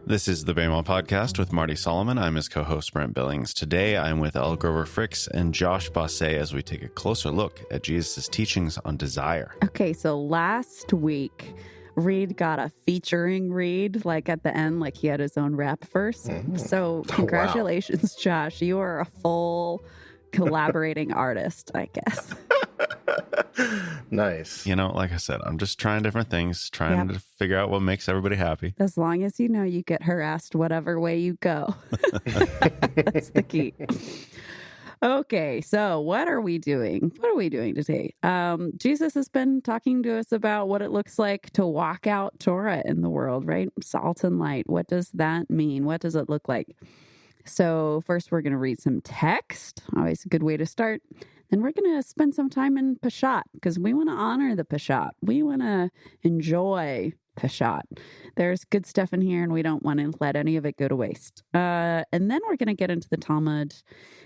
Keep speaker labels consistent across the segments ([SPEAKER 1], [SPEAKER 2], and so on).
[SPEAKER 1] This is the Bama Podcast with Marty Solomon. I'm his co-host, Brent Billings. Today, I'm with Elle Grover Fricks and Josh Bossé as we take a closer look at Jesus' teachings on desire.
[SPEAKER 2] Okay, so last week, Reed got a featuring Reed, like at the end, like he had his own rap verse. So congratulations, Josh. You are a full collaborating artist, I guess.
[SPEAKER 3] Nice.
[SPEAKER 1] You know, like I said, I'm just trying different things, trying to figure out what makes everybody happy.
[SPEAKER 2] As long as you know you get harassed whatever way you go. That's the key. Okay, so what are we doing? What are we doing today? Jesus has been talking to us about what it looks like to walk out Torah in the world, right? Salt and light. What does that mean? What does it look like? So first we're going to read some text. Always a good way to start. Then we're going to spend some time in Peshat because we want to honor the Peshat. We want to enjoy Peshat. There's good stuff in here and we don't want to let any of it go to waste. And then we're going to get into the Talmud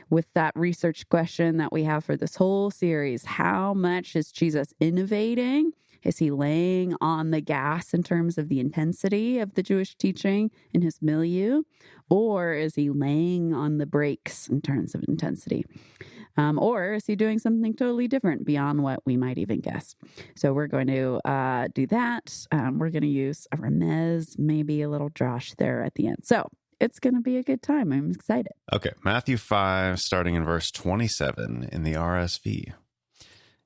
[SPEAKER 2] with that research question that we have for this whole series. How much is Jesus innovating? Is he laying on the gas in terms of the intensity of the Jewish teaching in his milieu? Or is he laying on the brakes in terms of intensity? Or is he doing something totally different beyond what we might even guess? So we're going to do that. We're going to use a remez, maybe a little Josh there at the end. So it's going to be a good time. I'm excited.
[SPEAKER 1] Okay, Matthew 5, starting in verse 27 in the RSV.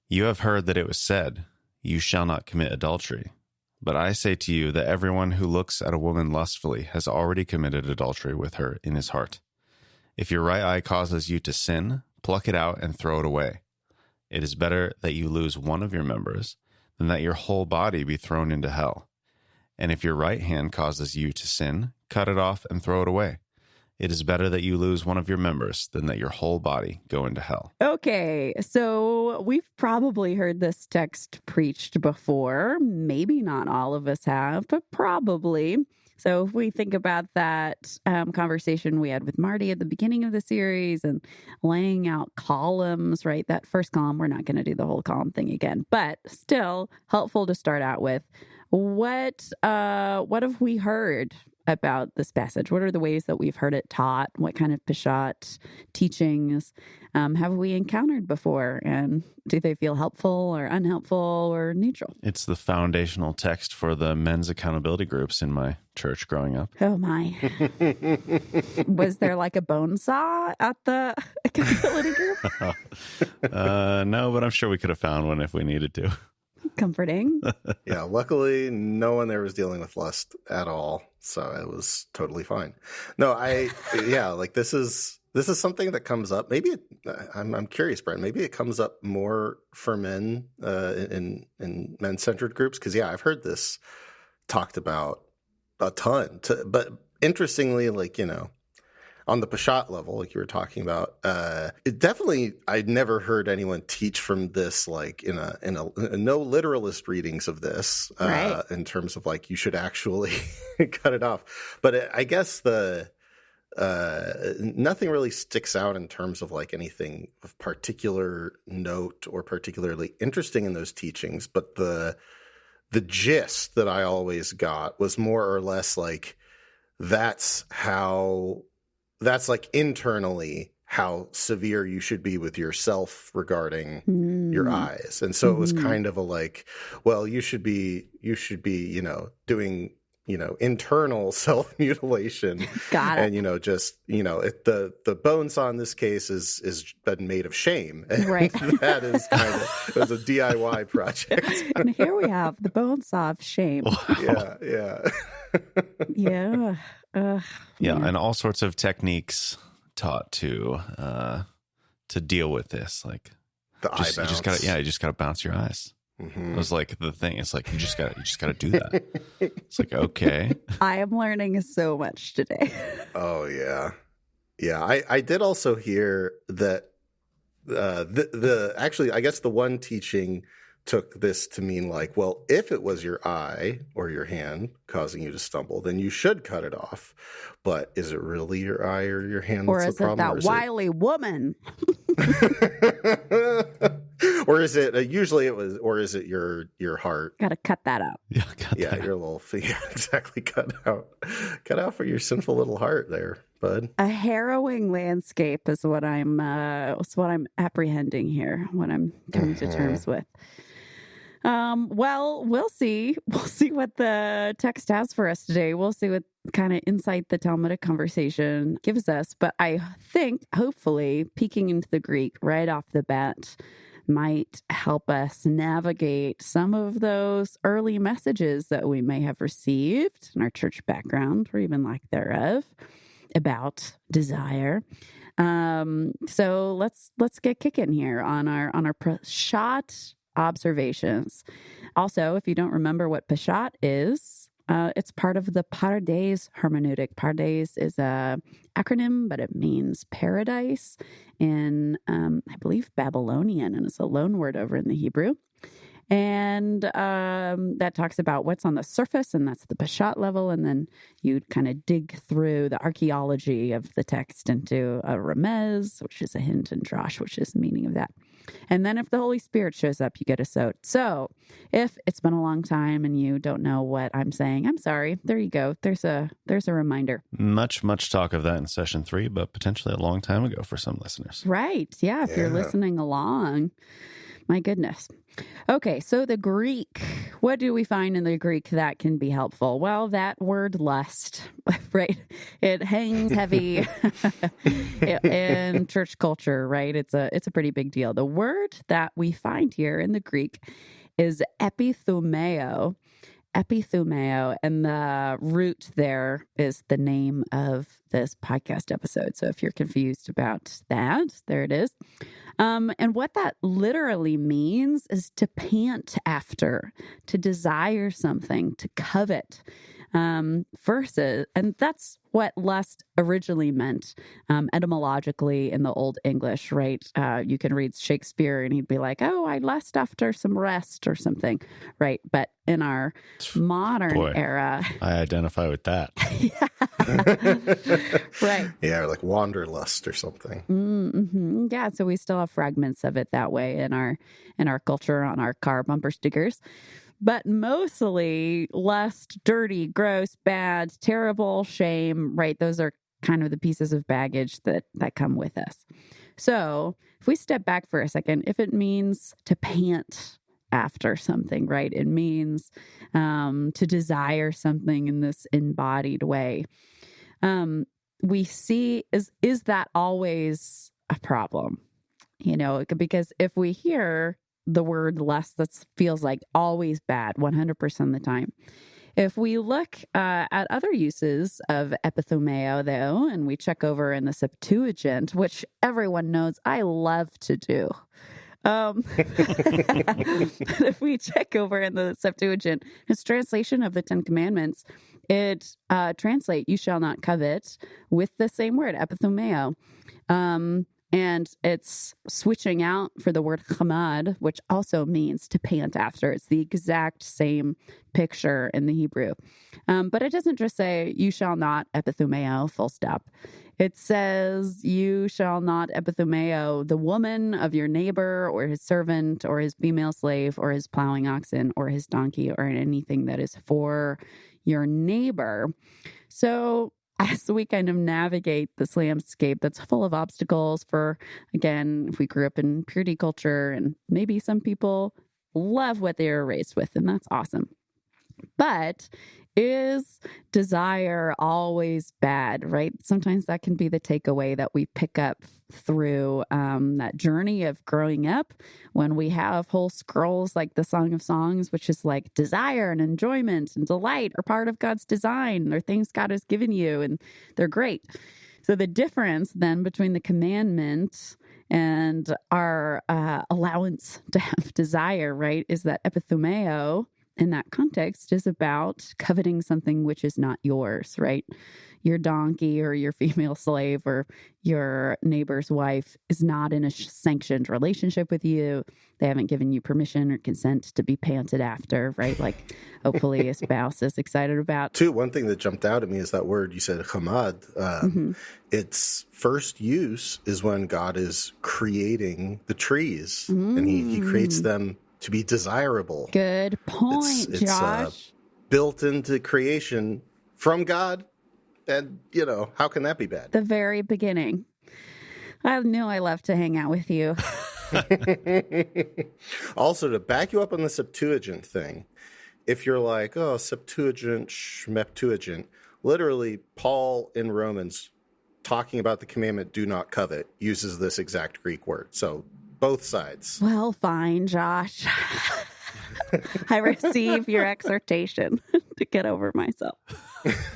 [SPEAKER 1] You have heard that it was said, you shall not commit adultery. But I say to you that everyone who looks at a woman lustfully has already committed adultery with her in his heart. If your right eye causes you to sin, pluck it out and throw it away. It is better that you lose one of your members than that your whole body be thrown into hell. And if your right hand causes you to sin, cut it off and throw it away. It is better that you lose one of your members than that your whole body go into hell.
[SPEAKER 2] Okay, so we've probably heard this text preached before. Maybe not all of us have, but probably. So if we think about that conversation we had with Marty at the beginning of the series and laying out columns, right? That first column, we're not going to do the whole column thing again, but still helpful to start out with. What have we heard about this passage? What are the ways that we've heard it taught? What kind of Peshat teachings have we encountered before? And do they feel helpful or unhelpful or neutral?
[SPEAKER 1] It's the foundational text for the men's accountability groups in my church growing up.
[SPEAKER 2] Oh, my. Was there like a bone saw at the accountability group?
[SPEAKER 1] No, but I'm sure we could have found one if we needed to.
[SPEAKER 2] Comforting.
[SPEAKER 3] Yeah, luckily no one there was dealing with lust at all, so it was totally fine. No, like this is something that comes up. Maybe I'm curious, Brent. Maybe it comes up more for men in men-centered groups because I've heard this talked about a ton. But interestingly, like on the Peshat level, like you were talking about, it definitely, I'd never heard anyone teach from this, like in a no literalist readings of this,
[SPEAKER 2] right.
[SPEAKER 3] In terms of like, you should actually cut it off. But I guess nothing really sticks out in terms of like anything of particular note or particularly interesting in those teachings. But the gist that I always got was more or less like, that's like internally how severe you should be with yourself regarding your eyes. And so it was kind of a like, well, you should be, doing, internal self-mutilation.
[SPEAKER 2] Got it.
[SPEAKER 3] And, the bone saw in this case is been made of shame. And
[SPEAKER 2] right.
[SPEAKER 3] That is it was a DIY project.
[SPEAKER 2] And here we have the bone saw of shame.
[SPEAKER 1] Wow.
[SPEAKER 3] Yeah.
[SPEAKER 2] Yeah.
[SPEAKER 1] And all sorts of techniques taught to deal with this, like
[SPEAKER 3] the eye bounce.
[SPEAKER 1] You just gotta bounce your eyes.
[SPEAKER 3] Mm-hmm.
[SPEAKER 1] It was like the thing. It's like you just gotta do that. It's like, okay.
[SPEAKER 2] I am learning so much today.
[SPEAKER 3] Oh yeah. I did also hear that actually I guess the one teaching took this to mean like, well, if it was your eye or your hand causing you to stumble, then you should cut it off. But is it really your eye or your hand
[SPEAKER 2] or
[SPEAKER 3] that's
[SPEAKER 2] is
[SPEAKER 3] the problem?
[SPEAKER 2] It that wily woman?
[SPEAKER 3] Or is it usually it was, or is it your heart?
[SPEAKER 2] Got to cut that out.
[SPEAKER 1] Yeah, got
[SPEAKER 3] Yeah,
[SPEAKER 1] that.
[SPEAKER 3] your little yeah, exactly. Cut out for your sinful little heart there, bud.
[SPEAKER 2] A harrowing landscape is what I'm apprehending here, what I'm coming to terms with. Well, we'll see. We'll see what the text has for us today. We'll see what kind of insight the Talmudic conversation gives us. But I think, hopefully, peeking into the Greek right off the bat might help us navigate some of those early messages that we may have received in our church background, or even lack thereof, about desire. So let's get kicking here on our Peshat observations. Also, if you don't remember what Peshat is, it's part of the Pardes hermeneutic. Pardes is a acronym, but it means paradise in, I believe, Babylonian, and it's a loan word over in the Hebrew. And that talks about what's on the surface, and that's the Peshat level. And then you kind of dig through the archaeology of the text into a remez, which is a hint, and drash, which is the meaning of that. And then if the Holy Spirit shows up, you get a sot. So if it's been a long time and you don't know what I'm saying, I'm sorry. There you go. There's a reminder.
[SPEAKER 1] Much talk of that in session 3, but potentially a long time ago for some listeners.
[SPEAKER 2] Right. Yeah. If you're listening along, my goodness. Okay, so the Greek. What do we find in the Greek that can be helpful? Well, that word lust, right? It hangs heavy in church culture, right? It's a pretty big deal. The word that we find here in the Greek is epithumeo. Epithumeo, and the root there is the name of this podcast episode. So if you're confused about that, there it is. And what that literally means is to pant after, to desire something, to covet. Versus, and that's what lust originally meant, etymologically in the Old English, right? You can read Shakespeare and he'd be like, "Oh, I lust after some rest" or something, right? But in our modern era,
[SPEAKER 1] I identify with that.
[SPEAKER 2] Right?
[SPEAKER 3] Yeah, or like wanderlust or something.
[SPEAKER 2] Mm-hmm. Yeah, so we still have fragments of it that way in our culture, on our car bumper stickers. But mostly lust, dirty, gross, bad, terrible, shame, right? Those are kind of the pieces of baggage that come with us. So if we step back for a second, if it means to pant after something, right? It means to desire something in this embodied way. We see, is that always a problem? You know, because if we hear the word lust, that feels like always bad 100% of the time. If we look at other uses of epithumeo, though, and we check over in the Septuagint, which everyone knows I love to do. If we check over in the Septuagint, its translation of the Ten Commandments, it translates "you shall not covet" with the same word, epithumeo. And it's switching out for the word chamad, which also means to pant after. It's the exact same picture in the Hebrew. But it doesn't just say, "you shall not epithumeo," full stop. It says, "you shall not epithumeo the woman of your neighbor, or his servant, or his female slave, or his plowing oxen, or his donkey, or anything that is for your neighbor." So as we kind of navigate this landscape that's full of obstacles for, again, if we grew up in purity culture, and maybe some people love what they were raised with, and that's awesome. But is desire always bad, right? Sometimes that can be the takeaway that we pick up through that journey of growing up, when we have whole scrolls like the Song of Songs, which is like desire and enjoyment and delight are part of God's design. They're things God has given you, and they're great. So the difference then between the commandment and our allowance to have desire, right, is that epithumeo in that context is about coveting something which is not yours, right? Your donkey or your female slave or your neighbor's wife is not in a sanctioned relationship with you. They haven't given you permission or consent to be panted after, right? Like hopefully a spouse is excited about.
[SPEAKER 3] Too, one thing that jumped out at me is that word you said, chamad. Its first use is when God is creating the trees and he creates them to be desirable.
[SPEAKER 2] Good point,
[SPEAKER 3] it's
[SPEAKER 2] Josh.
[SPEAKER 3] Built into creation from God. And, how can that be bad?
[SPEAKER 2] The very beginning. I knew I loved to hang out with you.
[SPEAKER 3] Also, to back you up on the Septuagint thing, if you're like, oh, Septuagint, Schmeptuagint, literally Paul in Romans talking about the commandment, do not covet, uses this exact Greek word. So both sides.
[SPEAKER 2] Well, fine, Josh. I receive your exhortation to get over myself.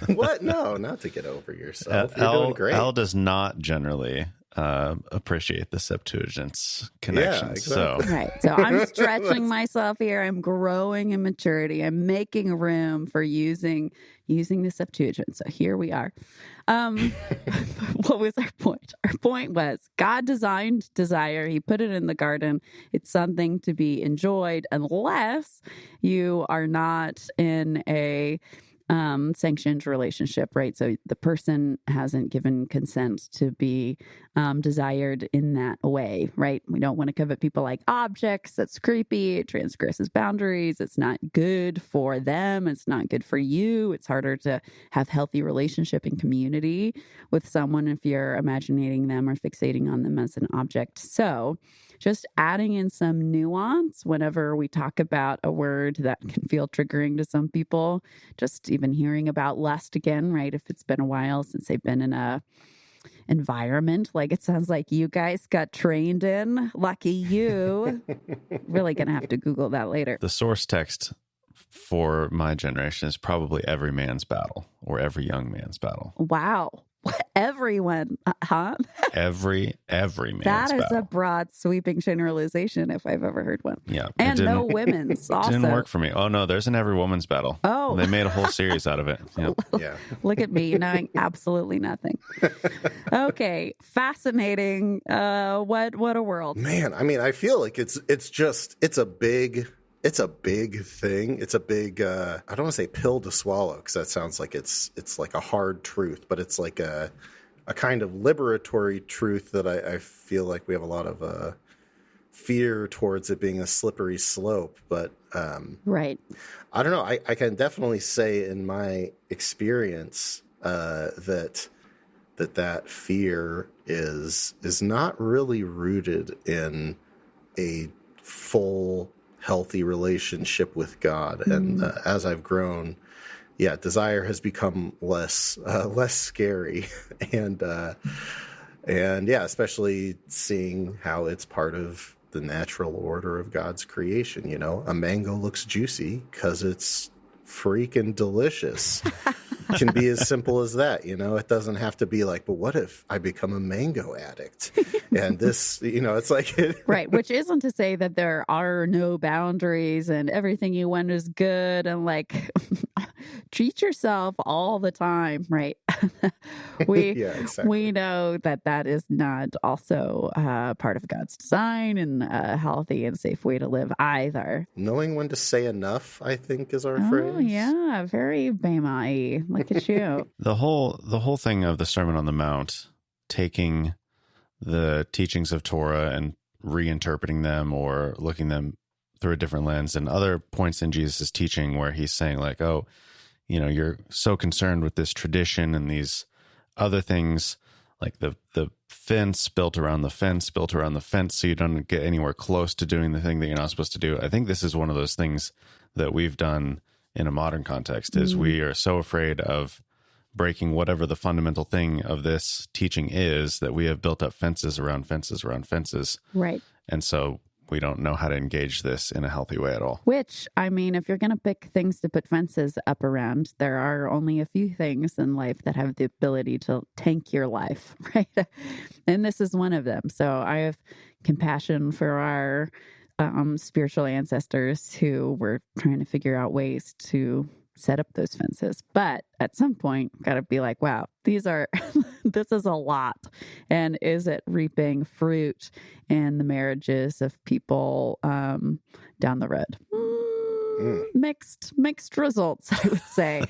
[SPEAKER 3] What? No, not to get over yourself. You're doing great.
[SPEAKER 1] Elle does not generally appreciate the Septuagint's connections.
[SPEAKER 3] Yeah, exactly.
[SPEAKER 2] Right. So I'm stretching myself here. I'm growing in maturity. I'm making room for using the Septuagint. So here we are. What was our point? Our point was God designed desire. He put it in the garden. It's something to be enjoyed unless you are not in a sanctioned relationship, right? So the person hasn't given consent to be desired in that way, right? We don't want to covet people like objects. That's creepy. It transgresses boundaries. It's not good for them. It's not good for you. It's harder to have healthy relationship and community with someone if you're imagining them or fixating on them as an object. So just adding in some nuance whenever we talk about a word that can feel triggering to some people, just even hearing about lust again, right? If it's been a while since they've been in a environment like it sounds like you guys got trained in. Lucky you. Really gonna have to Google that later.
[SPEAKER 1] The source text for my generation is probably every man's battle or every young man's battle.
[SPEAKER 2] Wow. Everyone, huh?
[SPEAKER 1] Every man's
[SPEAKER 2] That is
[SPEAKER 1] battle.
[SPEAKER 2] a broad, sweeping generalization if I've ever heard one.
[SPEAKER 1] Yeah.
[SPEAKER 2] And no women's also.
[SPEAKER 1] Didn't work for me. Oh, no, there's an every woman's battle.
[SPEAKER 2] Oh.
[SPEAKER 1] They made a whole series out of it. Yep.
[SPEAKER 3] Yeah.
[SPEAKER 2] Look at me knowing absolutely nothing. Okay. Fascinating. What a world.
[SPEAKER 3] Man, I mean, I feel like it's a big thing. It's a big, I don't want to say pill to swallow because that sounds like it's like a hard truth, but it's like a kind of liberatory truth that I feel like we have a lot of fear towards it being a slippery slope. But
[SPEAKER 2] right.
[SPEAKER 3] I don't know. I can definitely say in my experience that fear is not really rooted in a full healthy relationship with God. And as I've grown, desire has become less scary, and especially seeing how it's part of the natural order of God's creation. A mango looks juicy because it's freaking delicious. Can be as simple as that. It doesn't have to be like, but what if I become a mango addict? And this, it's like
[SPEAKER 2] right, which isn't to say that there are no boundaries and everything you want is good and like treat yourself all the time, right? We know that is not also part of God's design and a healthy and safe way to live either.
[SPEAKER 3] Knowing when to say enough, I think, is our phrase.
[SPEAKER 2] Oh yeah, very Bema-y. Look at you.
[SPEAKER 1] The whole thing of the Sermon on the Mount, taking the teachings of Torah and reinterpreting them or looking them through a different lens, and other points in Jesus' teaching where he's saying like, oh, you're so concerned with this tradition and these other things, like the fence built around the fence, so you don't get anywhere close to doing the thing that you're not supposed to do. I think this is one of those things that we've done in a modern context, is we are so afraid of breaking whatever the fundamental thing of this teaching is that we have built up fences around fences around fences.
[SPEAKER 2] Right.
[SPEAKER 1] And so we don't know how to engage this in a healthy way at all.
[SPEAKER 2] Which, I mean, if you're going to pick things to put fences up around, there are only a few things in life that have the ability to tank your life, right? And this is one of them. So I have compassion for our spiritual ancestors who were trying to figure out ways to set up those fences. But at some point, got to be like, wow, this is a lot. And is it reaping fruit in the marriages of people down the road? Mixed results, I would say.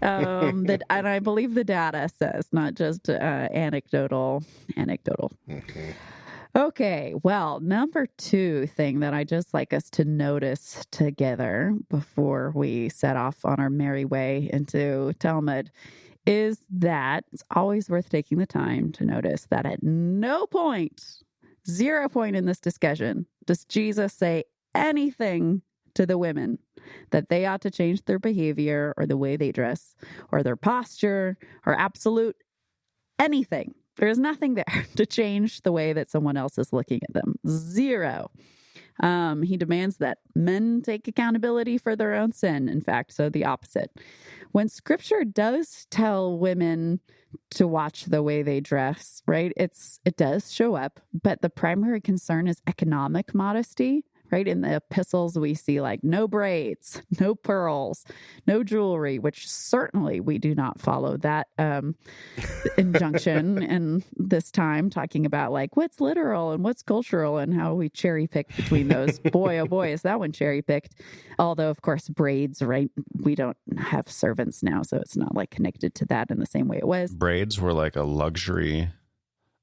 [SPEAKER 2] And I believe the data says, not just anecdotal.
[SPEAKER 3] Mm-hmm.
[SPEAKER 2] Okay, well, number 2 thing that I just like us to notice together before we set off on our merry way into Talmud is that it's always worth taking the time to notice that at no point, 0 point in this discussion, does Jesus say anything to the women that they ought to change their behavior or the way they dress or their posture or absolute anything. There's nothing there to change the way that someone else is looking at them. 0. He demands that men take accountability for their own sin. In fact, so the opposite. When scripture does tell women to watch the way they dress, right? It does show up, but the primary concern is economic modesty. Right? In the epistles, we see like no braids, no pearls, no jewelry, which certainly we do not follow that injunction in this time, talking about like what's literal and what's cultural and how we cherry pick between those. Boy, oh boy, is that one cherry picked. Although, of course, braids, right? We don't have servants now, so it's not like connected to that in the same way it was.
[SPEAKER 1] Braids were like a luxury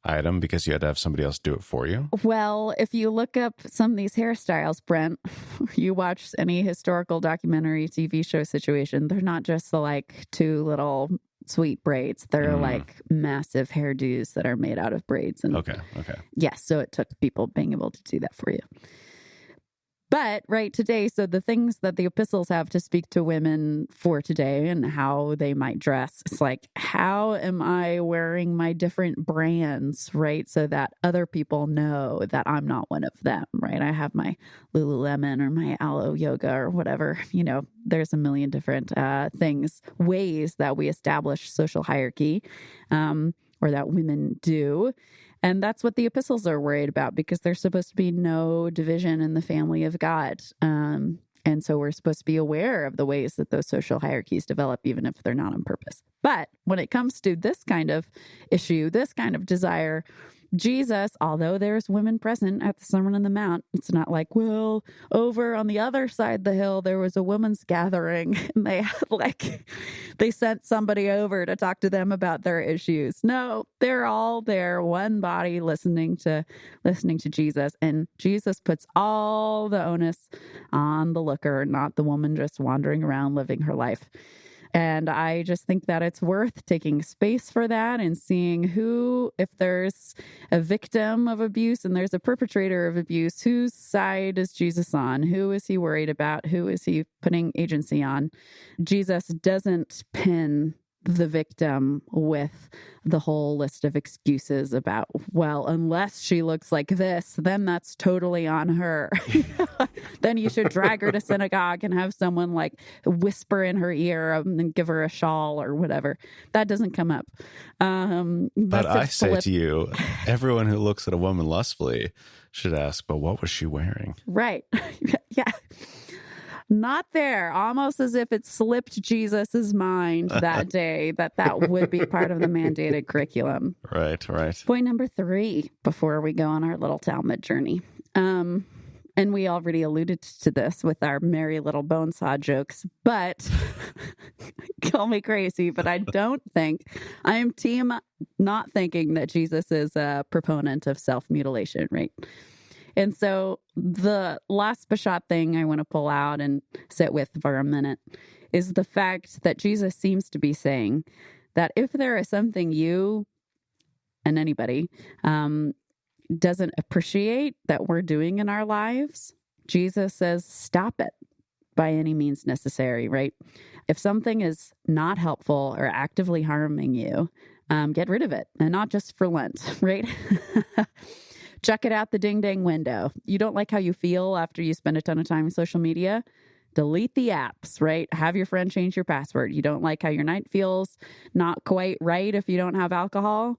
[SPEAKER 1] item because you had to have somebody else do it for you?
[SPEAKER 2] Well, if you look up some of these hairstyles, Brent, you watch any historical documentary, TV show situation, they're not just the like 2 little sweet braids. They're like massive hairdos that are made out of braids. And
[SPEAKER 1] Okay.
[SPEAKER 2] yes, so it took people being able to do that for you. But right today, so the things that the epistles have to speak to women for today and how they might dress, it's like, how am I wearing my different brands, right? So that other people know that I'm not one of them, right? I have my Lululemon or my Aloe Yoga or whatever, there's a million different ways that we establish social hierarchy, or that women do. And that's what the epistles are worried about, because there's supposed to be no division in the family of God. And so we're supposed to be aware of the ways that those social hierarchies develop, even if they're not on purpose. But when it comes to this kind of issue, this kind of desire, Jesus, although there's women present at the Sermon on the Mount, it's not like, well, over on the other side of the hill, there was a women's gathering and they sent somebody over to talk to them about their issues. No, they're all there, one body, listening to Jesus. And Jesus puts all the onus on the looker, not the woman just wandering around living her life. And I just think that it's worth taking space for that and seeing who, if there's a victim of abuse and there's a perpetrator of abuse, whose side is Jesus on? Who is he worried about? Who is he putting agency on? Jesus doesn't pin the victim with the whole list of excuses about, well, unless she looks like this, then that's totally on her. Then you should drag her to synagogue and have someone like whisper in her ear and give her a shawl or whatever. That doesn't come up.
[SPEAKER 1] But I say to you, everyone who looks at a woman lustfully should ask, but what was she wearing?
[SPEAKER 2] Right. Yeah. Not there, almost as if it slipped Jesus's mind that day that would be part of the mandated curriculum.
[SPEAKER 1] Right.
[SPEAKER 2] Point number 3 before we go on our little Talmud journey. And we already alluded to this with our merry little bonesaw jokes, but call me crazy, but I don't think I am team not thinking that Jesus is a proponent of self-mutilation, right? And so the last Peshat thing I want to pull out and sit with for a minute is the fact that Jesus seems to be saying that if there is something you and anybody doesn't appreciate that we're doing in our lives, Jesus says, stop it by any means necessary, right? If something is not helpful or actively harming you, get rid of it. And not just for Lent, right? Check it out the ding-dang window. You don't like how you feel after you spend a ton of time on social media? Delete the apps, right? Have your friend change your password. You don't like how your night feels not quite right if you don't have alcohol?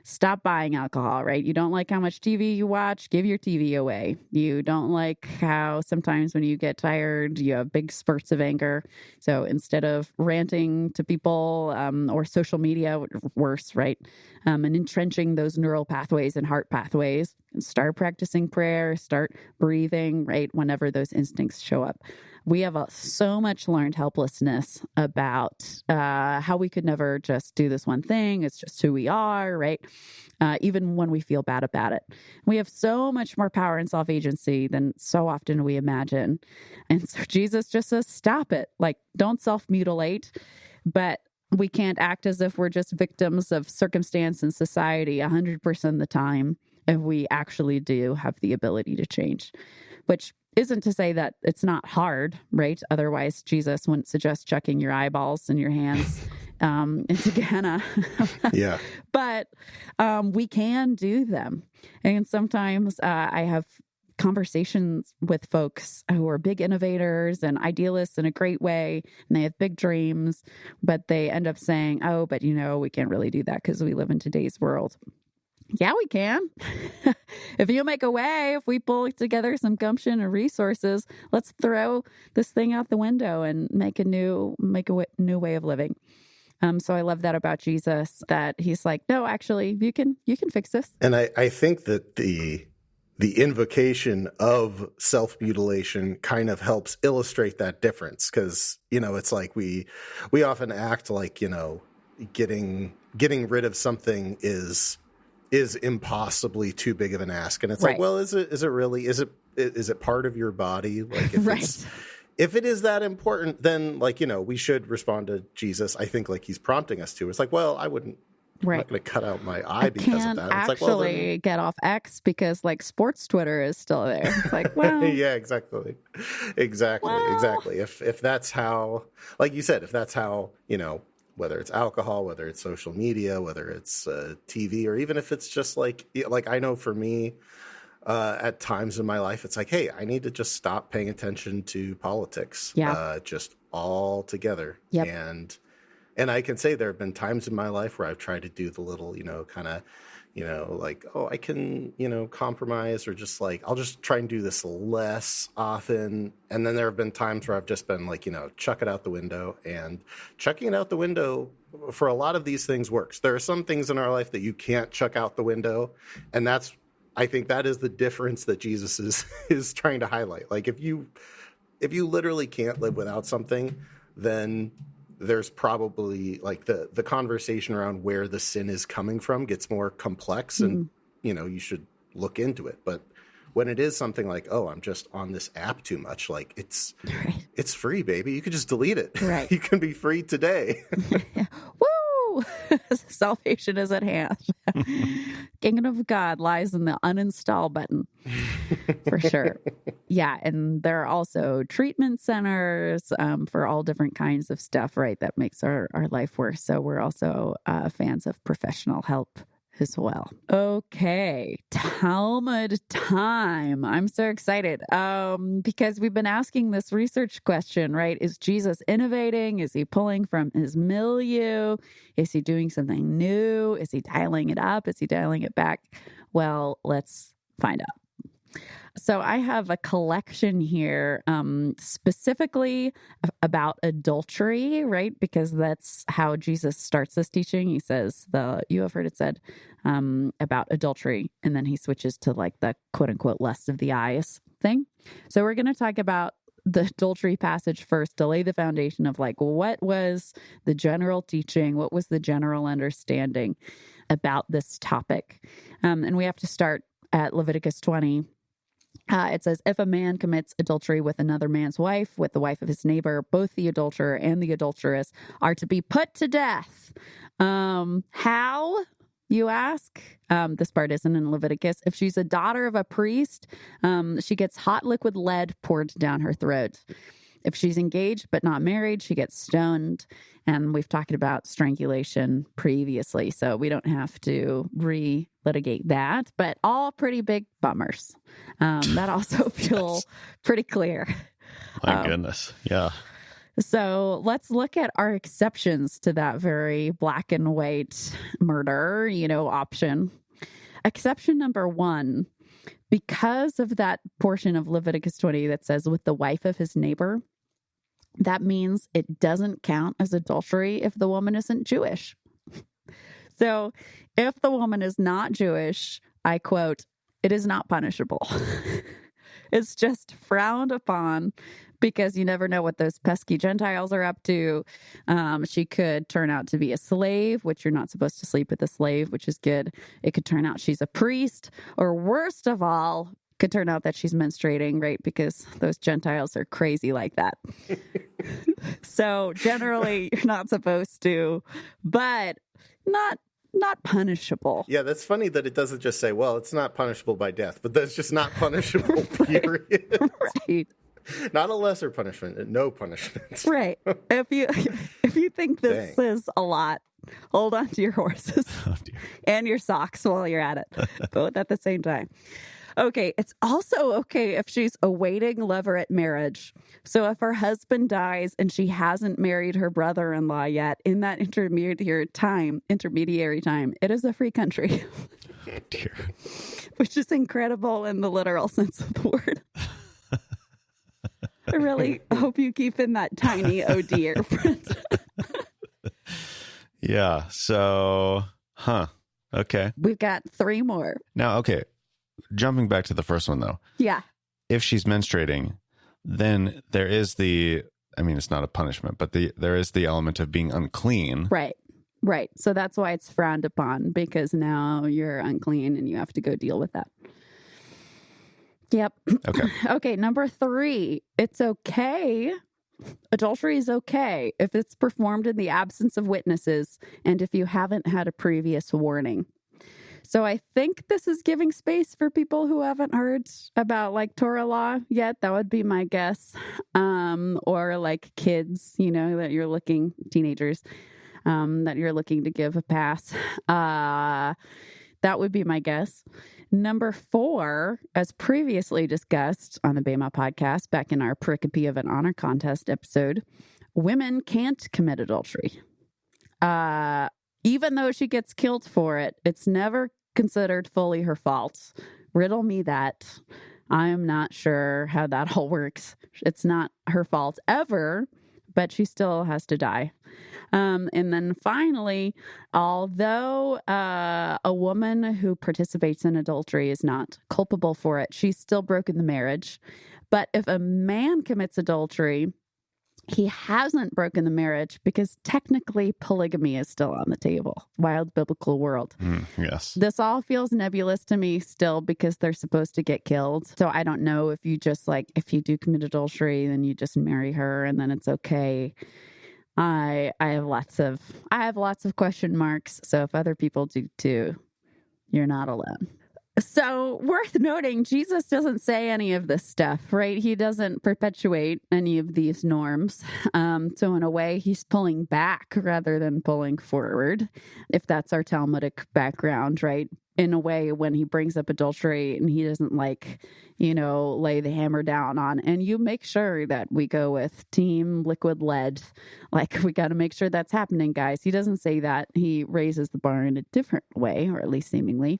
[SPEAKER 2] stop buying alcohol, right? You don't like how much TV you watch, give your TV away. You don't like how sometimes when you get tired, you have big spurts of anger. So instead of ranting to people or social media, worse, right? And entrenching those neural pathways and heart pathways, start practicing prayer, start breathing, right? Whenever those instincts show up. We have so much learned helplessness about how we could never just do this one thing. It's just who we are, right? Even when we feel bad about it. We have so much more power and self-agency than so often we imagine. And so Jesus just says, stop it. Like, don't self-mutilate. But we can't act as if we're just victims of circumstance and society 100% of the time if we actually do have the ability to change, which isn't to say that it's not hard, right? Otherwise, Jesus wouldn't suggest chucking your eyeballs and your hands into Gehenna.
[SPEAKER 3] Yeah.
[SPEAKER 2] But we can do them. And sometimes I have conversations with folks who are big innovators and idealists in a great way, and they have big dreams, but they end up saying, oh, but we can't really do that because we live in today's world. Yeah, we can. If you make a way, if we pull together some gumption and resources, let's throw this thing out the window and make a new way of living. So I love that about Jesus, that he's like, no, actually, you can fix this.
[SPEAKER 3] And I think that the invocation of self-mutilation kind of helps illustrate that difference, because it's like we often act like getting rid of something is impossibly too big of an ask. And it's
[SPEAKER 2] right.
[SPEAKER 3] Like, well, is it really, is it part of your body? Like, if
[SPEAKER 2] right.
[SPEAKER 3] If it is that important, then we should respond to Jesus. I think he's prompting us to. It's like, well, I'm not going to cut out my eye because of that. It's
[SPEAKER 2] actually get off X because sports Twitter is still there. It's like, well,
[SPEAKER 3] yeah, exactly. If that's how, like you said, if that's how, whether it's alcohol, whether it's social media, whether it's TV, or even if it's just like I know for me, at times in my life, it's like, hey, I need to just stop paying attention to politics, just altogether.
[SPEAKER 2] Yep.
[SPEAKER 3] And I can say there have been times in my life where I've tried to do the little, I can, compromise, or just I'll just try and do this less often. And then there have been times where I've just been chuck it out the window, and chucking it out the window for a lot of these things works. There are some things in our life that you can't chuck out the window. And I think that is the difference that Jesus is trying to highlight. If you literally can't live without something, then there's probably the conversation around where the sin is coming from gets more complex, and you should look into it. But when it is something like, oh, I'm just on this app too much, it's free, baby. You could just delete it.
[SPEAKER 2] Right.
[SPEAKER 3] You can be free today.
[SPEAKER 2] Woo! Salvation is at hand. Kingdom of God lies in the uninstall button, for sure. Yeah, and there are also treatment centers for all different kinds of stuff, right, that makes our life worse. So we're also fans of professional help as well. Okay, Talmud time. I'm so excited because we've been asking this research question, right? Is Jesus innovating? Is he pulling from his milieu? Is he doing something new? Is he dialing it up? Is he dialing it back? Well, let's find out. So I have a collection here specifically about adultery, right? Because that's how Jesus starts this teaching. He says, you have heard it said about adultery. And then he switches to the quote unquote lust of the eyes thing. So we're going to talk about the adultery passage first to lay the foundation of what was the general teaching? What was the general understanding about this topic? And we have to start at Leviticus 20. It says, if a man commits adultery with another man's wife, with the wife of his neighbor, both the adulterer and the adulteress are to be put to death. How, you ask? This part isn't in Leviticus. If she's a daughter of a priest, she gets hot liquid lead poured down her throat. If she's engaged but not married, she gets stoned. And we've talked about strangulation previously, so we don't have to re-litigate that. But all pretty big bummers. That also feels pretty clear.
[SPEAKER 1] My goodness. Yeah.
[SPEAKER 2] So let's look at our exceptions to that very black and white murder, option. Exception number 1, because of that portion of Leviticus 20 that says with the wife of his neighbor, that means it doesn't count as adultery if the woman isn't Jewish. So if the woman is not Jewish, I quote, it is not punishable. It's just frowned upon because you never know what those pesky Gentiles are up to. She could turn out to be a slave, which you're not supposed to sleep with a slave, which is good. It could turn out she's a priest, or worst of all, could turn out that she's menstruating, right? Because those Gentiles are crazy like that. So generally, you're not supposed to, but not punishable.
[SPEAKER 3] Yeah, that's funny that it doesn't just say, well, it's not punishable by death, but that's just not punishable, period.
[SPEAKER 2] Right.
[SPEAKER 3] Not a lesser punishment, no punishment.
[SPEAKER 2] Right. If you think this is a lot, hold on to your horses and your socks while you're at it, both at the same time. Okay, it's also okay if she's awaiting levirate marriage. So if her husband dies and she hasn't married her brother-in-law yet, in that intermediary time, it is a free country.
[SPEAKER 1] Oh, dear.
[SPEAKER 2] Which is incredible in the literal sense of the word. I really hope you keep in that tiny oh dear, Brent.
[SPEAKER 1] Yeah, so, okay.
[SPEAKER 2] We've got 3 more.
[SPEAKER 1] Now, okay, jumping back to the first one, though.
[SPEAKER 2] Yeah.
[SPEAKER 1] If she's menstruating, then there is it's not a punishment, but there is the element of being unclean.
[SPEAKER 2] Right. So that's why it's frowned upon, because now you're unclean and you have to go deal with that. Yep.
[SPEAKER 1] Okay.
[SPEAKER 2] Okay, number 3, it's okay. Adultery is okay if it's performed in the absence of witnesses and if you haven't had a previous warning. So I think this is giving space for people who haven't heard about like Torah law yet. That would be my guess. Or like kids, that you're looking, teenagers, that you're looking to give a pass. That would be my guess. Number 4, as previously discussed on the Bema podcast back in our Pericope of an Honor Contest episode, women can't commit adultery. Even though she gets killed for it, it's never considered fully her fault. Riddle me that. I'm not sure how that all works. It's not her fault ever, but she still has to die. And then finally, although a woman who participates in adultery is not culpable for it, she's still broken the marriage. But if a man commits adultery, he hasn't broken the marriage because technically polygamy is still on the table. Wild biblical world.
[SPEAKER 1] Yes.
[SPEAKER 2] This all feels nebulous to me still because they're supposed to get killed. So I don't know if you just if you do commit adultery, then you just marry her and then it's okay. I have lots of question marks. So if other people do too, you're not alone. So worth noting, Jesus doesn't say any of this stuff, right? He doesn't perpetuate any of these norms. So in a way, he's pulling back rather than pulling forward, if that's our Talmudic background, right? In a way, when he brings up adultery and he doesn't lay the hammer down on, and you make sure that we go with team liquid lead. We got to make sure that's happening, guys. He doesn't say that. He raises the bar in a different way, or at least seemingly.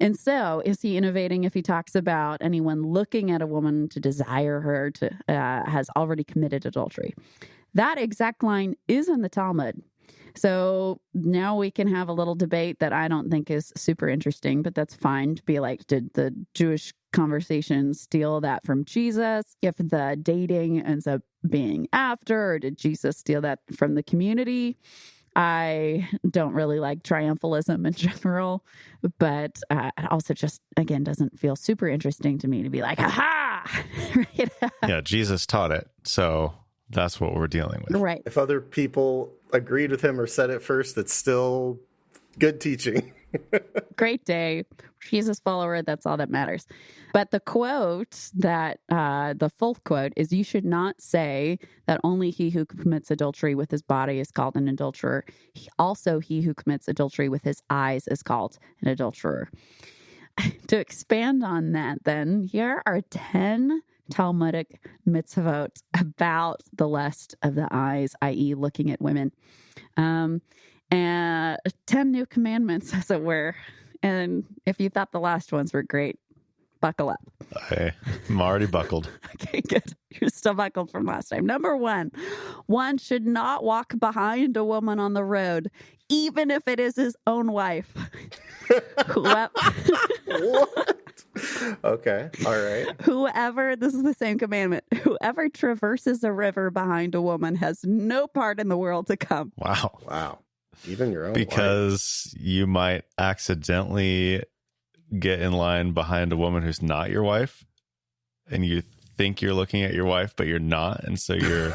[SPEAKER 2] And so is he innovating if he talks about anyone looking at a woman to desire her to has already committed adultery? That exact line is in the Talmud. So now we can have a little debate that I don't think is super interesting, but that's fine to be like, did the Jewish conversation steal that from Jesus? If the dating ends up being after, or did Jesus steal that from the community? I don't really like triumphalism in general, but it also just, again, doesn't feel super interesting to me to be like, aha! Right?
[SPEAKER 1] Yeah, Jesus taught it, so that's what we're dealing with.
[SPEAKER 2] Right.
[SPEAKER 3] If other people agreed with him or said it first, it's still good teaching.
[SPEAKER 2] Great day. Jesus follower, that's all that matters. But the quote the full quote is, you should not say that only he who commits adultery with his body is called an adulterer. Also, he who commits adultery with his eyes is called an adulterer. To expand on that, then, here are 10 Talmudic mitzvot about the lust of the eyes, i.e., looking at women. And 10 new commandments, as it were. And if you thought the last ones were great, buckle up.
[SPEAKER 1] I'm already buckled.
[SPEAKER 2] Okay, good. You're still buckled from last time. Number one should not walk behind a woman on the road, even if it is his own wife.
[SPEAKER 3] What? Okay. All right.
[SPEAKER 2] Whoever, this is the same commandment, whoever traverses a river behind a woman has no part in the world to come.
[SPEAKER 3] Wow. Even your own
[SPEAKER 1] Because you might accidentally get in line behind a woman who's not your wife, and you think you're looking at your wife, but you're not. And so you're...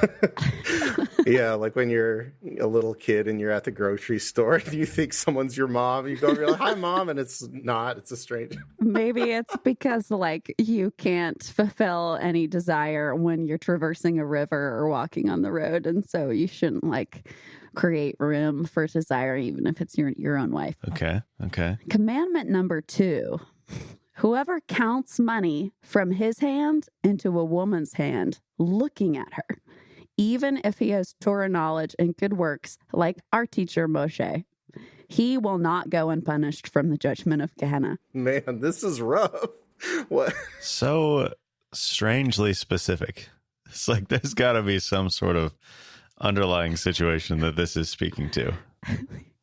[SPEAKER 3] Yeah, like when you're a little kid and you're at the grocery store and you think someone's your mom, you go over, you're like, hi, Mom, and it's not, it's a stranger.
[SPEAKER 2] Maybe it's because, like, you can't fulfill any desire when you're traversing a river or walking on the road, and so you shouldn't, like, create room for desire, even if it's your own wife.
[SPEAKER 1] Okay.
[SPEAKER 2] Commandment number 2. Whoever counts money from his hand into a woman's hand, looking at her, even if he has Torah knowledge and good works, like our teacher Moshe, he will not go unpunished from the judgment of Gehenna.
[SPEAKER 3] Man, this is rough. What?
[SPEAKER 1] So strangely specific. It's like there's got to be some sort of underlying situation that this is speaking to,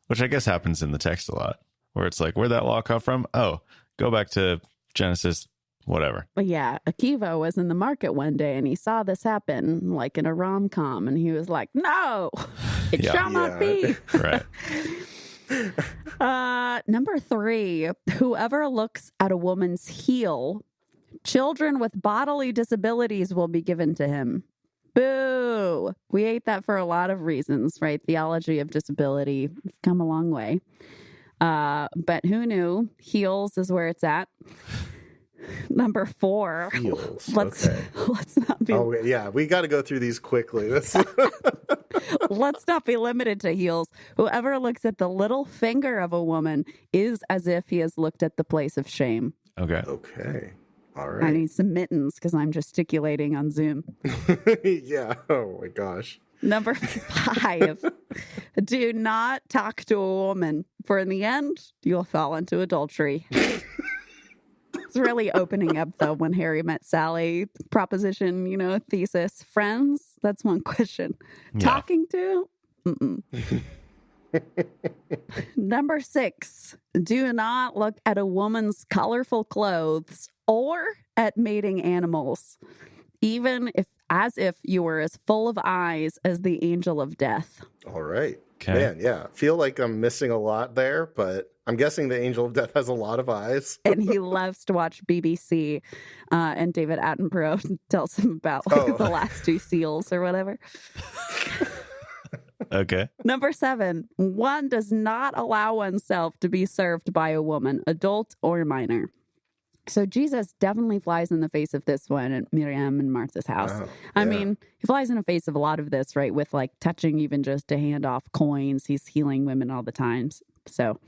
[SPEAKER 1] which I guess happens in the text a lot, where it's like, where'd that law come from? Oh, go back to Genesis, whatever.
[SPEAKER 2] Yeah, Akiva was in the market one day and he saw this happen, like in a rom-com, and he was like, no, it shall not be.
[SPEAKER 1] Right.
[SPEAKER 2] Number 3, whoever looks at a woman's heel, children with bodily disabilities will be given to him. Boo! We ate that for a lot of reasons, right? Theology of disability. We've come a long way. But who knew? Heels is where it's at. Number 4.
[SPEAKER 3] Heels.
[SPEAKER 2] Let's not be.
[SPEAKER 3] Oh, yeah. We got to go through these quickly.
[SPEAKER 2] Let's not be limited to heels. Whoever looks at the little finger of a woman is as if he has looked at the place of shame.
[SPEAKER 3] Okay. All right.
[SPEAKER 2] I need some mittens because I'm gesticulating on Zoom.
[SPEAKER 3] Yeah. Oh, my gosh.
[SPEAKER 2] Number 5, do not talk to a woman, for in the end, you'll fall into adultery. It's really opening up, though, when Harry met Sally. Proposition, thesis. Friends? That's one question.
[SPEAKER 1] Yeah.
[SPEAKER 2] Talking to? Mm-mm. Number 6, do not look at a woman's colorful clothes or at mating animals, even as if you were as full of eyes as the angel of death.
[SPEAKER 3] All right.
[SPEAKER 1] Okay.
[SPEAKER 3] Man, yeah. Feel like I'm missing a lot there, but I'm guessing the angel of death has a lot of eyes.
[SPEAKER 2] And he loves to watch BBC, and David Attenborough tells him about the last 2 seals or whatever.
[SPEAKER 1] Okay.
[SPEAKER 2] Number 7, one does not allow oneself to be served by a woman, adult or minor. So Jesus definitely flies in the face of this one at Miriam and Martha's house.
[SPEAKER 3] Wow.
[SPEAKER 2] I mean, he flies in the face of a lot of this, right? With like touching even just to hand off coins. He's healing women all the time. So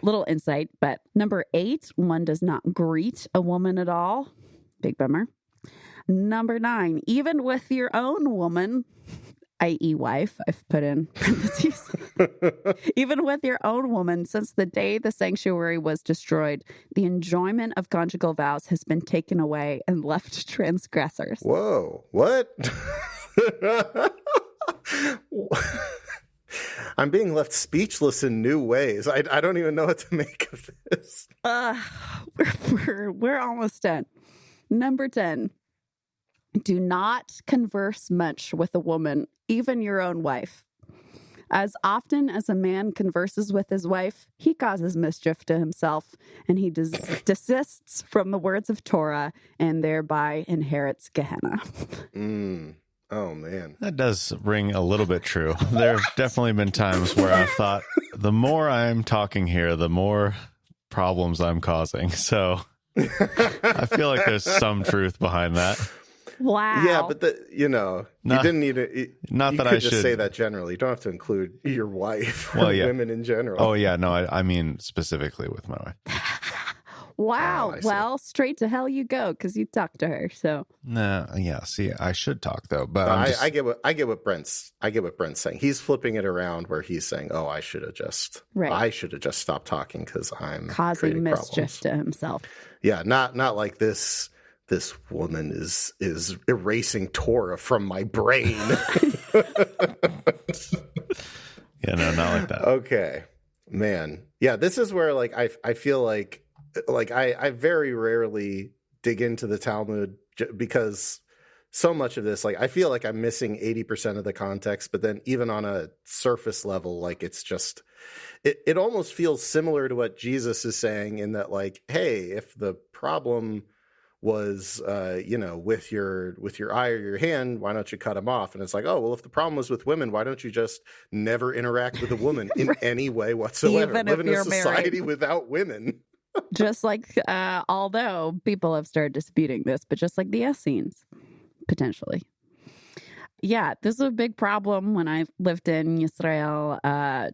[SPEAKER 2] little insight. But number 8, one does not greet a woman at all. Big bummer. Number 9, even with your own woman, i.e. wife, I've put in parentheses. Even with your own woman, since the day the sanctuary was destroyed, the enjoyment of conjugal vows has been taken away and left to transgressors.
[SPEAKER 3] Whoa, what? I'm being left speechless in new ways. I don't even know what to make of this.
[SPEAKER 2] We're almost done. Number 10. Do not converse much with a woman, even your own wife. As often as a man converses with his wife, he causes mischief to himself, and he desists from the words of Torah and thereby inherits Gehenna.
[SPEAKER 3] Oh, man.
[SPEAKER 1] That does ring a little bit true. There have definitely been times where I've thought, the more I'm talking here, the more problems I'm causing. So I feel like there's some truth behind that.
[SPEAKER 2] Wow.
[SPEAKER 3] Yeah, but you didn't need to.
[SPEAKER 1] Not
[SPEAKER 3] you
[SPEAKER 1] that
[SPEAKER 3] could
[SPEAKER 1] I
[SPEAKER 3] just
[SPEAKER 1] should
[SPEAKER 3] say that generally. You don't have to include your wife or
[SPEAKER 1] Well, yeah.
[SPEAKER 3] women in general.
[SPEAKER 1] Oh, yeah. No, I mean specifically with my wife.
[SPEAKER 2] Wow.
[SPEAKER 3] I see.
[SPEAKER 2] Well, straight to hell you go because you talked to her. So
[SPEAKER 1] No, yeah. See, I should talk though, but
[SPEAKER 3] No,
[SPEAKER 1] I'm just,
[SPEAKER 3] I get what Brent's saying. He's flipping it around where he's saying, "Oh, I should have just stopped talking because I'm
[SPEAKER 2] causing
[SPEAKER 3] creating
[SPEAKER 2] mischief
[SPEAKER 3] problems."
[SPEAKER 2] to himself.
[SPEAKER 3] Yeah, not like this. This woman is erasing Torah from my brain.
[SPEAKER 1] yeah, no, not like that.
[SPEAKER 3] Okay, man. Yeah, this is where like I feel like I very rarely dig into the Talmud because so much of this, like I feel like I'm missing 80% of the context, but then even on a surface level, like it's just it almost feels similar to what Jesus is saying in that, like, hey, if the problem was with your eye or your hand, why don't you cut them off? And it's like, oh, well, if the problem was with women, why don't you just never interact with a woman in any way whatsoever?
[SPEAKER 2] Even
[SPEAKER 3] Live
[SPEAKER 2] if
[SPEAKER 3] in a
[SPEAKER 2] you're
[SPEAKER 3] society
[SPEAKER 2] married.
[SPEAKER 3] without women.
[SPEAKER 2] Just like, although people have started disputing this, but just like the Essenes, potentially. Yeah, this was a big problem when I lived in Israel.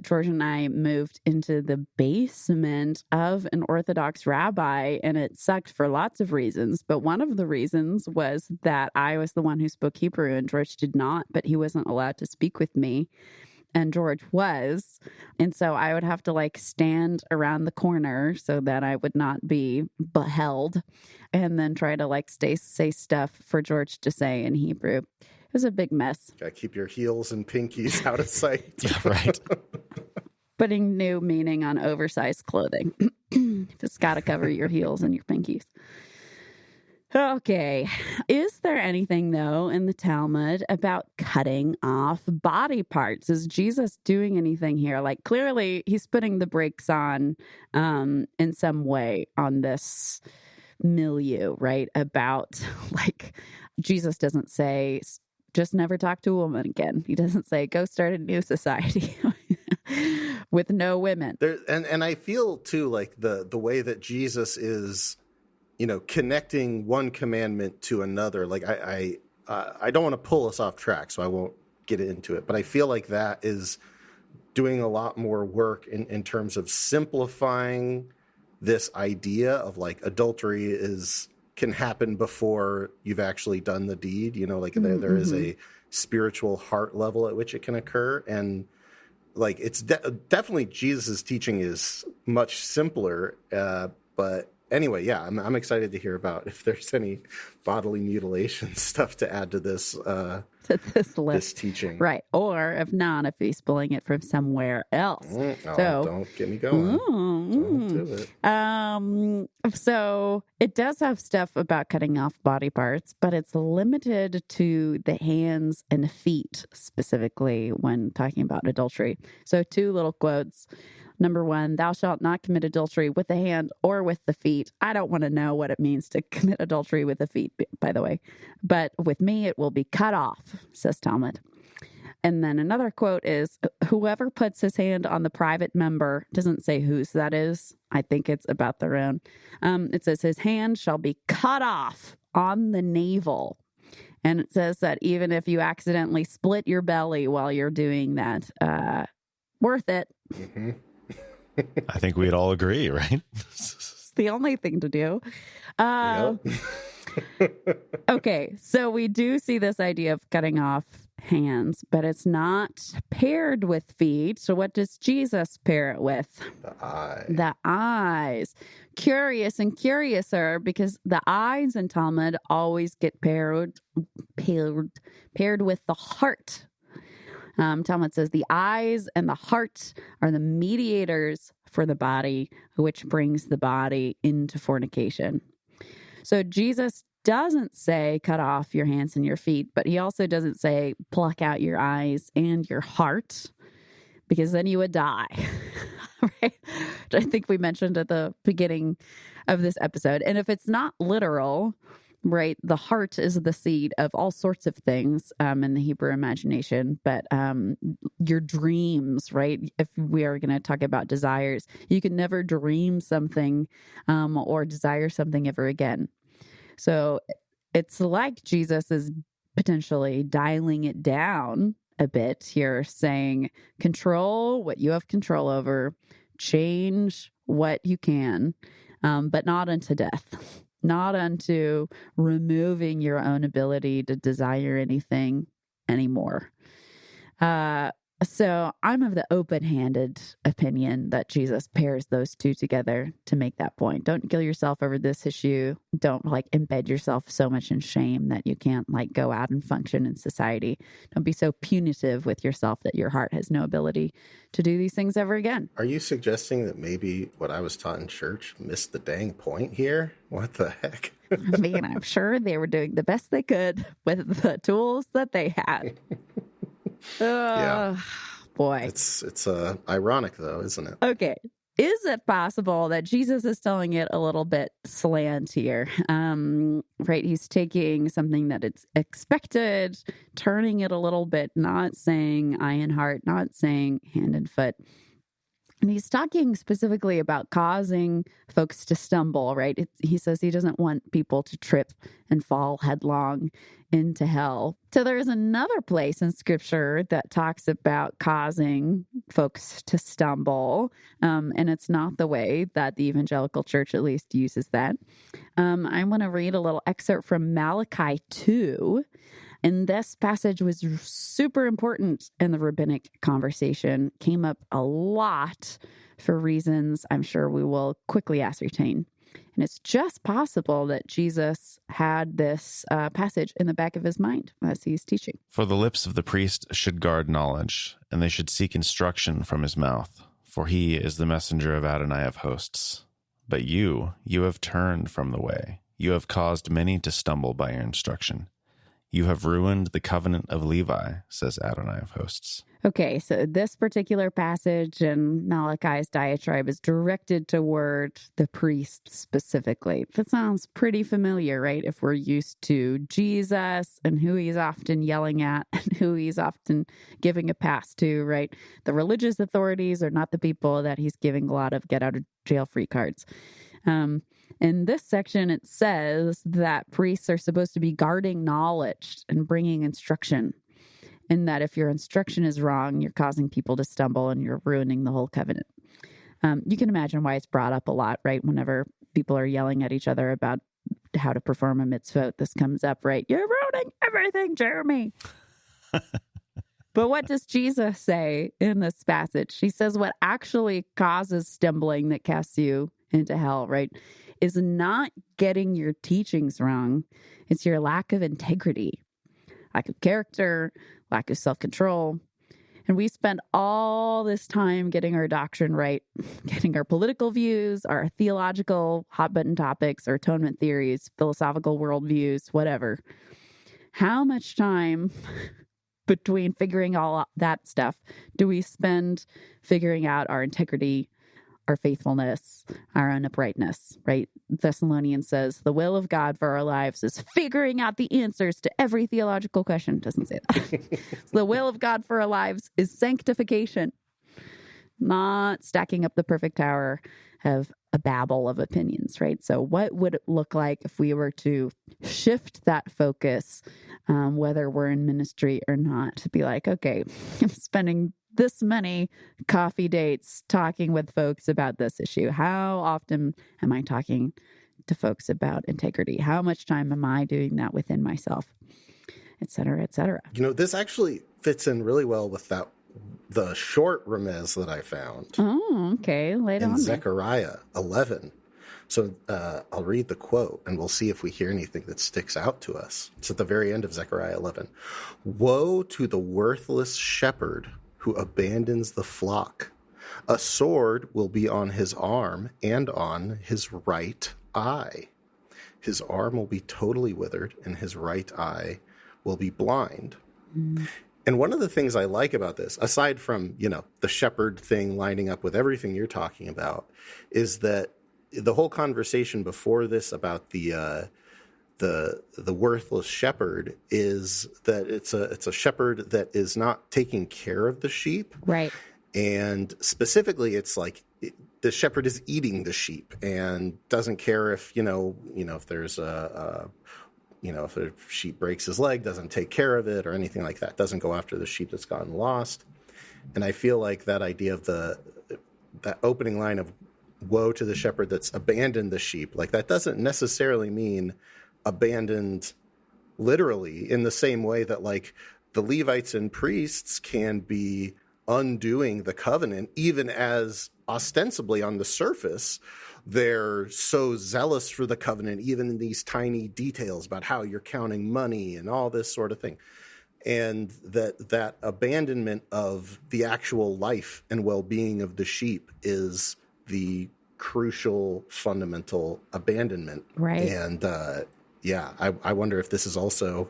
[SPEAKER 2] George and I moved into the basement of an Orthodox rabbi, and it sucked for lots of reasons. But one of the reasons was that I was the one who spoke Hebrew and George did not, but he wasn't allowed to speak with me. And George was. And so I would have to like stand around the corner so that I would not be beheld and then try to like say stuff for George to say in Hebrew. It was a big mess.
[SPEAKER 3] Gotta keep your heels and pinkies out of sight.
[SPEAKER 1] Yeah, right.
[SPEAKER 2] Putting new meaning on oversized clothing. It's got to cover your heels and your pinkies. Okay. Is there anything, though, in the Talmud about cutting off body parts? Is Jesus doing anything here? Like, clearly, he's putting the brakes on in some way on this milieu, right? About, like, Jesus doesn't say, just never talk to a woman again. He doesn't say, go start a new society with no women.
[SPEAKER 3] And I feel, too, like the way that Jesus is connecting one commandment to another. Like I don't want to pull us off track, so I won't get into it. But I feel like that is doing a lot more work in terms of simplifying this idea of like adultery can happen before you've actually done the deed. There is a spiritual heart level at which it can occur, and like it's definitely Jesus' teaching is much simpler, but. Anyway, yeah, I'm excited to hear about if there's any bodily mutilation stuff to add to this
[SPEAKER 2] to this list,
[SPEAKER 3] this teaching,
[SPEAKER 2] right? Or if not, if he's pulling it from somewhere else. So
[SPEAKER 3] don't get me going. Don't do it.
[SPEAKER 2] So it does have stuff about cutting off body parts, but it's limited to the hands and feet specifically when talking about adultery. So 2 little quotes. Number 1, thou shalt not commit adultery with the hand or with the feet. I don't want to know what it means to commit adultery with the feet, by the way. But with me, it will be cut off, says Talmud. And then another quote is, whoever puts his hand on the private member, doesn't say whose that is. I think it's about their own. It says his hand shall be cut off on the navel. And it says that even if you accidentally split your belly while you're doing that, worth it.
[SPEAKER 3] Mm-hmm.
[SPEAKER 1] I think we'd all agree, right?
[SPEAKER 2] It's the only thing to do.
[SPEAKER 3] Yep.
[SPEAKER 2] Okay, so we do see this idea of cutting off hands, but it's not paired with feet. So what does Jesus pair it with?
[SPEAKER 3] The eye.
[SPEAKER 2] The eyes. Curious and curiouser, because the eyes in Talmud always get paired with the heart. Talmud says the eyes and the heart are the mediators for the body, which brings the body into fornication. So Jesus doesn't say cut off your hands and your feet, but he also doesn't say pluck out your eyes and your heart, because then you would die, right? Which I think we mentioned at the beginning of this episode. And if it's not literal, right, the heart is the seed of all sorts of things in the Hebrew imagination, but your dreams, right? If we are going to talk about desires, you can never dream something or desire something ever again. So it's like Jesus is potentially dialing it down a bit here, saying control what you have control over, change what you can, but not unto death, not unto removing your own ability to desire anything anymore. So I'm of the open-handed opinion that Jesus pairs those two together to make that point. Don't kill yourself over this issue. Don't embed yourself so much in shame that you can't go out and function in society. Don't be so punitive with yourself that your heart has no ability to do these things ever again.
[SPEAKER 3] Are you suggesting that maybe what I was taught in church missed the dang point here? What the heck?
[SPEAKER 2] I mean, I'm sure they were doing the best they could with the tools that they had.
[SPEAKER 3] Yeah.
[SPEAKER 2] Boy.
[SPEAKER 3] It's ironic though, isn't it?
[SPEAKER 2] Okay. Is it possible that Jesus is telling it a little bit slant here? Right. He's taking something that it's expected, turning it a little bit, not saying eye and heart, not saying hand and foot. And he's talking specifically about causing folks to stumble, right? He says he doesn't want people to trip and fall headlong into hell. So there's another place in Scripture that talks about causing folks to stumble, and it's not the way that the evangelical church at least uses that. I want to read a little excerpt from Malachi 2. And this passage was super important in the rabbinic conversation, came up a lot for reasons I'm sure we will quickly ascertain. And it's just possible that Jesus had this passage in the back of his mind as he's teaching.
[SPEAKER 1] For the lips of the priest should guard knowledge, and they should seek instruction from his mouth, for he is the messenger of Adonai of hosts. But you have turned from the way. You have caused many to stumble by your instruction. You have ruined the covenant of Levi, says Adonai of hosts.
[SPEAKER 2] Okay, so this particular passage in Malachi's diatribe is directed toward the priest specifically. That sounds pretty familiar, right? If we're used to Jesus and who he's often yelling at and who he's often giving a pass to, right? The religious authorities are not the people that he's giving a lot of get out of jail free cards. In this section, it says that priests are supposed to be guarding knowledge and bringing instruction. And that if your instruction is wrong, you're causing people to stumble and you're ruining the whole covenant. You can imagine why it's brought up a lot, right? Whenever people are yelling at each other about how to perform a mitzvot, this comes up, right? You're ruining everything, Jeremy. But what does Jesus say in this passage? He says what actually causes stumbling that casts you into hell, right, is not getting your teachings wrong. It's your lack of integrity, lack of character, lack of self-control. And we spend all this time getting our doctrine right, getting our political views, our theological hot-button topics, our atonement theories, philosophical worldviews, whatever. How much time between figuring all that stuff do we spend figuring out our integrity, our faithfulness, our own uprightness, right? Thessalonians says the will of God for our lives is figuring out the answers to every theological question. It doesn't say that. So the will of God for our lives is sanctification, not stacking up the perfect tower of a babble of opinions, right? So what would it look like if we were to shift that focus, whether we're in ministry or not, to be like, okay, I'm spending this many coffee dates talking with folks about this issue. How often am I talking to folks about integrity? How much time am I doing that within myself, et cetera, et cetera?
[SPEAKER 3] You know, this actually fits in really well with the short remez that I found.
[SPEAKER 2] Oh, okay. Later on.
[SPEAKER 3] In Zechariah 11. So I'll read the quote and we'll see if we hear anything that sticks out to us. It's at the very end of Zechariah 11. Woe to the worthless shepherd who abandons the flock. A sword will be on his arm and on his right eye. His arm will be totally withered and his right eye will be blind. Mm. And one of the things I like about this, aside from, the shepherd thing lining up with everything you're talking about, is that the whole conversation before this about the worthless shepherd is that it's a shepherd that is not taking care of the sheep.
[SPEAKER 2] Right. And
[SPEAKER 3] specifically, it's like the shepherd is eating the sheep and doesn't care if, if there's if a sheep breaks his leg, doesn't take care of it or anything like that, doesn't go after the sheep that's gotten lost. And I feel like that idea of that opening line of woe to the shepherd that's abandoned the sheep. Like, that doesn't necessarily mean abandoned literally, in the same way that, like, the Levites and priests can be undoing the covenant, even as ostensibly on the surface they're so zealous for the covenant, even in these tiny details about how you're counting money and all this sort of thing. And that abandonment of the actual life and well-being of the sheep is the crucial, fundamental abandonment.
[SPEAKER 2] Right.
[SPEAKER 3] And I wonder if this is also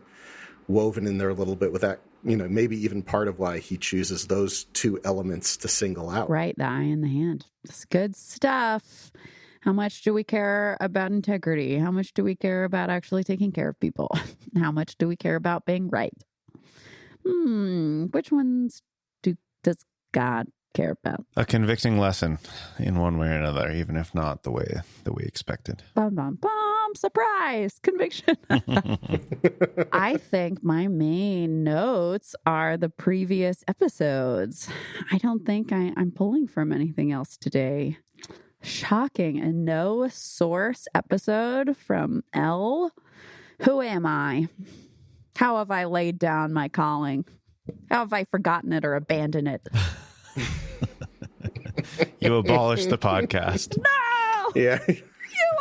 [SPEAKER 3] woven in there a little bit with that, maybe even part of why he chooses those two elements to single out.
[SPEAKER 2] Right. The eye and the hand. It's good stuff. How much do we care about integrity? How much do we care about actually taking care of people? How much do we care about being right? Which ones does God care about?
[SPEAKER 1] A convicting lesson in one way or another, even if not the way that we expected.
[SPEAKER 2] Bum, bum, bum. Surprise. Conviction. I think my main notes are the previous episodes. I don't think I'm pulling from anything else today. Shocking. A no source episode from Elle. Who am I? How have I laid down my calling? How have I forgotten it or abandoned it?
[SPEAKER 1] You abolished the podcast.
[SPEAKER 2] No!
[SPEAKER 3] Yeah.
[SPEAKER 2] You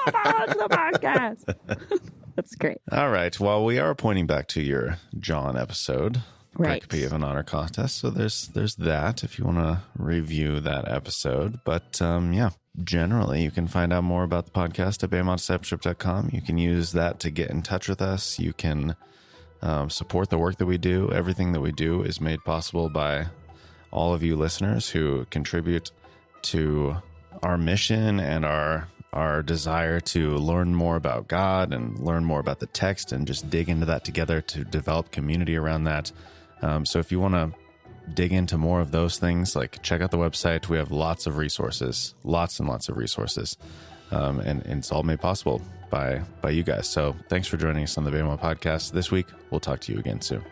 [SPEAKER 2] abolished the podcast. That's great.
[SPEAKER 1] All right. Well, we are pointing back to your John episode,
[SPEAKER 2] Right.
[SPEAKER 1] Pericope of an Honor Contest. So there's that if you want to review that episode. But generally, you can find out more about the podcast at BehemothDiscipleship.com. You can use that to get in touch with us. You can support the work that we do. Everything that we do is made possible by all of you listeners who contribute to our mission and our desire to learn more about God and learn more about the text and just dig into that together to develop community around that. So if you want to dig into more of those things, like, check out the website. We have lots of resources, lots and lots of resources. And it's all made possible by you guys. So thanks for joining us on the Behemoth Podcast this week. We'll talk to you again soon.